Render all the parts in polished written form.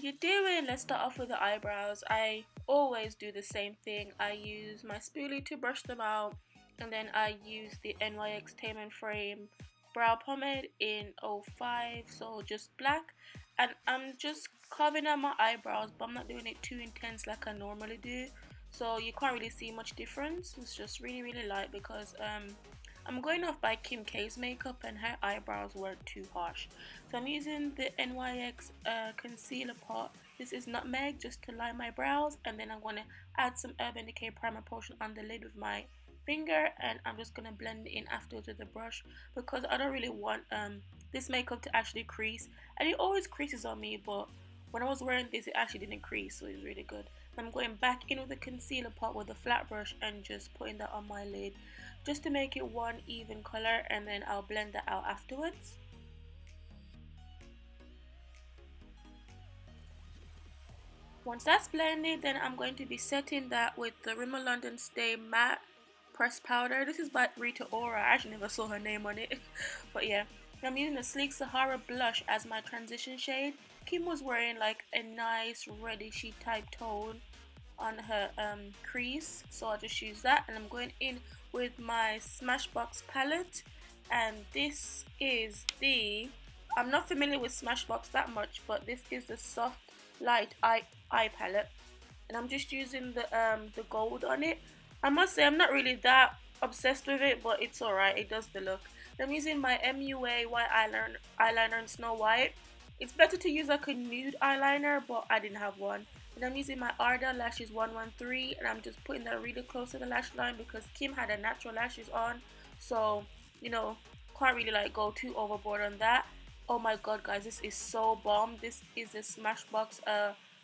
you doing? Let's start off with the eyebrows. I always do the same thing. I use my spoolie to brush them out, and then I use the NYX Tame and Frame brow pomade in 05, so just black, and I'm just carving out my eyebrows, but I'm not doing it too intense like I normally do, so you can't really see much difference. It's just really light because I'm going off by Kim K's makeup and her eyebrows weren't too harsh. So I'm using the NYX concealer pot. This is Nutmeg, just to line my brows, and then I'm going to add some Urban Decay primer potion on the lid with my finger, and I'm just going to blend it in afterwards with the brush because I don't really want this makeup to actually crease, and it always creases on me, but when I was wearing this it actually didn't crease, so it's really good. I'm going back in with the concealer pot with a flat brush and just putting that on my lid just to make it one even color, and then I'll blend that out afterwards. Once that's blended, then I'm going to be setting that with the Rimmel London Stay Matte Pressed Powder. This is by Rita Ora. I actually never saw her name on it. But yeah, I'm using the Sleek Sahara blush as my transition shade. Kim was wearing like a nice reddishy type tone on her crease, so I'll just use that, and I'm going in with my Smashbox palette, and this is the, I'm not familiar with Smashbox that much, but this is the Softlight eye palette, and I'm just using the gold on it. I must say I'm not really that obsessed with it, but it's alright, it does the look. I'm using my MUA white eyeliner in Snow White. It's better to use like a nude eyeliner, but I didn't have one. And I'm using my Ardel Lashes 113, and I'm just putting that really close to the lash line because Kim had her natural lashes on, so you know, can't really like go too overboard on that. Oh my god guys, this is so bomb. This is the Smashbox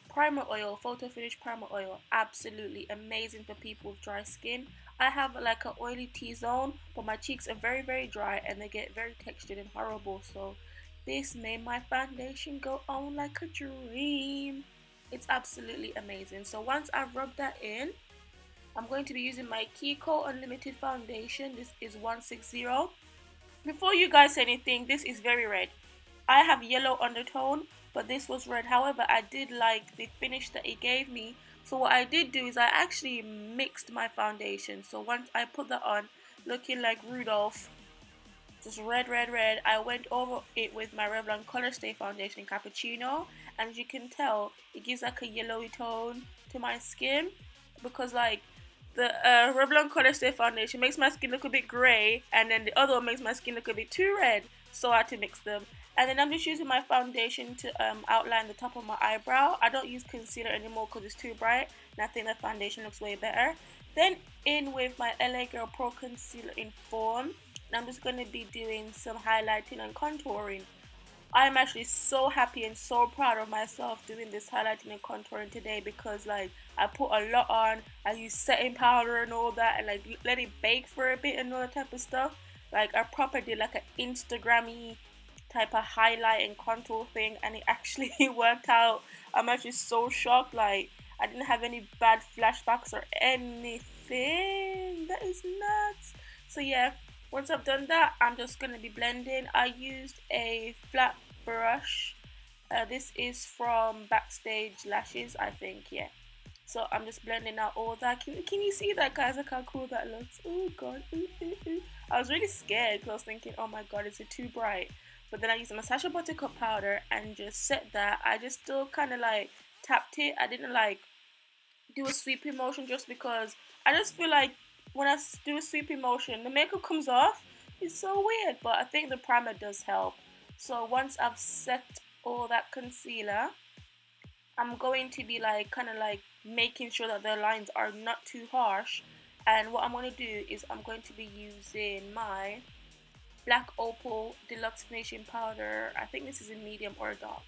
primer oil, photo finish primer oil. Absolutely amazing for people with dry skin. I have like an oily T-zone, but my cheeks are very dry and they get very textured and horrible, so this made my foundation go on like a dream. It's absolutely amazing. So once I've rubbed that in, I'm going to be using my Kiko Unlimited Foundation. This is 160. Before you guys say anything, this is very red. I have yellow undertone, but this was red. However, I did like the finish that it gave me. So what I did do is I actually mixed my foundation. So once I put that on, looking like Rudolph, just red, I went over it with my Revlon Colorstay foundation Cappuccino, and as you can tell, it gives like a yellowy tone to my skin because like the Revlon Colorstay foundation makes my skin look a bit grey, and then the other one makes my skin look a bit too red, so I had to mix them. And then I'm just using my foundation to outline the top of my eyebrow. I don't use concealer anymore because it's too bright, and I think the foundation looks way better. Then in with my LA Girl Pro Concealer in Fawn. I'm just going to be doing some highlighting and contouring. I'm actually so happy and so proud of myself doing this highlighting and contouring today because like I put a lot on. I used setting powder and all that, and like let it bake for a bit and all that type of stuff. Like I proper did like an Instagram-y type of highlight and contour thing, and it actually worked out. I'm actually so shocked. Like I didn't have any bad flashbacks or anything. That is nuts. So yeah, once I've done that, I'm just going to be blending. I used a flat brush. This is from Backstage Lashes, I think, yeah. So I'm just blending out all that. Can you see that, guys? Look how cool that looks. Oh god. I was really scared because I was thinking, oh my god, is it too bright? But then I used my Sacha Buttercup powder and just set that. I just still kind of like tapped it. I didn't like do a sweeping motion just because I just feel like when I do a sweeping motion, the makeup comes off. It's so weird, but I think the primer does help. So once I've set all that concealer, I'm going to be like kind of like making sure that the lines are not too harsh. And what I'm going to do is I'm going to be using my Black Opal Deluxe Finishing Powder. I think this is in medium or dark.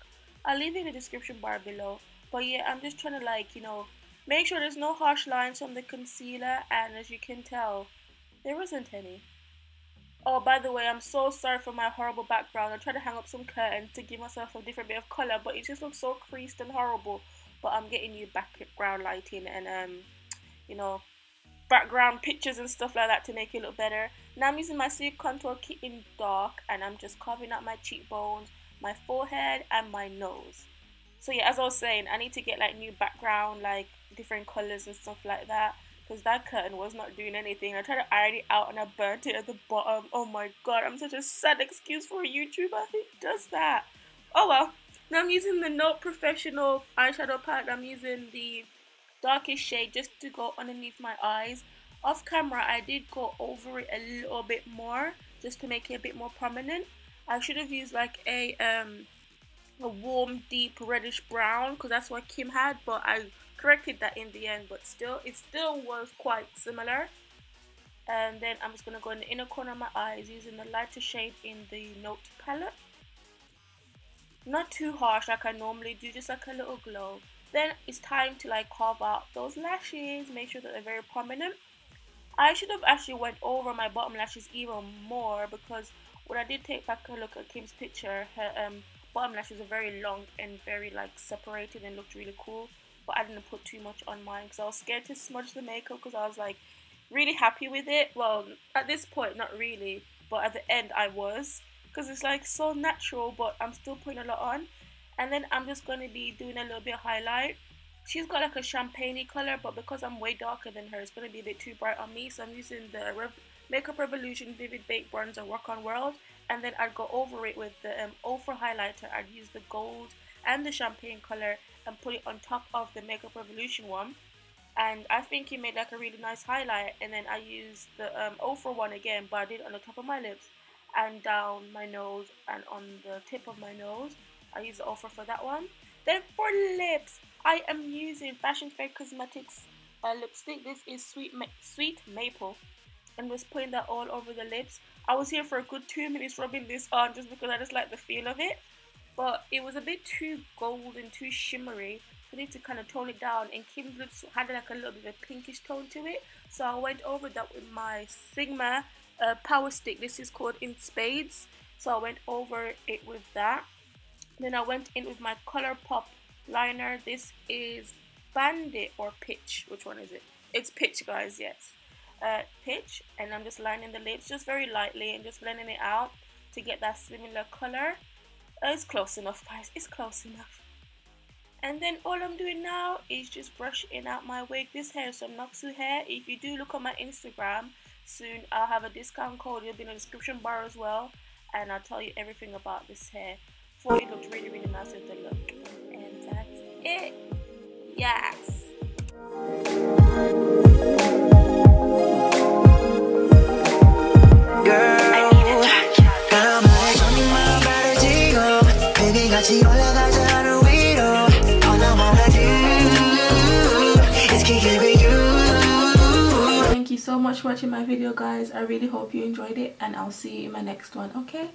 I'll leave it in the description bar below. But yeah, I'm just trying to like, you know, make sure there's no harsh lines from the concealer, and as you can tell, there isn't any. Oh, by the way, I'm so sorry for my horrible background. I tried to hang up some curtains to give myself a different bit of colour, but it just looks so creased and horrible. But I'm getting you background lighting and, you know, background pictures and stuff like that to make it look better. Now I'm using my Sleek Contour Kit in dark, and I'm just carving out my cheekbones, my forehead, and my nose. So yeah, as I was saying, I need to get like new background, like different colors and stuff like that, because that curtain was not doing anything. I tried to iron it out and I burnt it at the bottom. Oh my god, I'm such a sad excuse for a YouTuber who does that. Oh well. Now I'm using the Note Professional eyeshadow palette. I'm using the darkest shade just to go underneath my eyes. Off camera, I did go over it a little bit more just to make it a bit more prominent. I should have used like a warm deep reddish brown, because that's what Kim had, but I corrected that in the end. But still, it still was quite similar. And then I'm just going to go in the inner corner of my eyes using the lighter shade in the Note palette. Not too harsh like I normally do, just like a little glow. Then it's time to like carve out those lashes, make sure that they're very prominent. I should have actually went over my bottom lashes even more, because when I did take back a look at Kim's picture, her bottom lashes are very long and very like separated and looked really cool. But I didn't put too much on mine because I was scared to smudge the makeup, because I was like really happy with it. Well, at this point not really, but at the end I was, because it's like so natural, but I'm still putting a lot on. And then I'm just going to be doing a little bit of highlight. She's got like a champagne color, but because I'm way darker than her, it's going to be a bit too bright on me. So I'm using the Makeup Revolution Vivid Baked Bronzer Work On World. And then I'd go over it with the Ultra highlighter. I'd use the gold and the champagne color and put it on top of the Makeup Revolution one. And I think it made like a really nice highlight. And then I used the Ultra one again, but I did it on the top of my lips and down my nose and on the tip of my nose. I use the Ultra for that one. Then for lips, I am using Fashion Fair Cosmetics lipstick. This is Sweet Maple. I'm just putting that all over the lips. I was here for a good 2 minutes rubbing this on just because I just like the feel of it. But it was a bit too gold and too shimmery. So I need to kind of tone it down. And Kim's lips had like a little bit of a pinkish tone to it. So I went over that with my Sigma Power Stick. This is called In Spades. So I went over it with that. Then I went in with my Colourpop liner. This is Bandit or Pitch. Which one is it? It's Pitch, guys, yes. Pitch. And I'm just lining the lips just very lightly and just blending it out to get that similar color. It's close enough, guys. It's close enough. And then all I'm doing now is just brushing out my wig. This hair is some Noxu hair. If you do look on my Instagram soon, I'll have a discount code. It'll be in the description bar as well. And I'll tell you everything about this hair. For it looked really, really nice with the look. And that's it. Yes. Thank you so much for watching my video, guys. I really hope you enjoyed it, and I'll see you in my next one. Okay.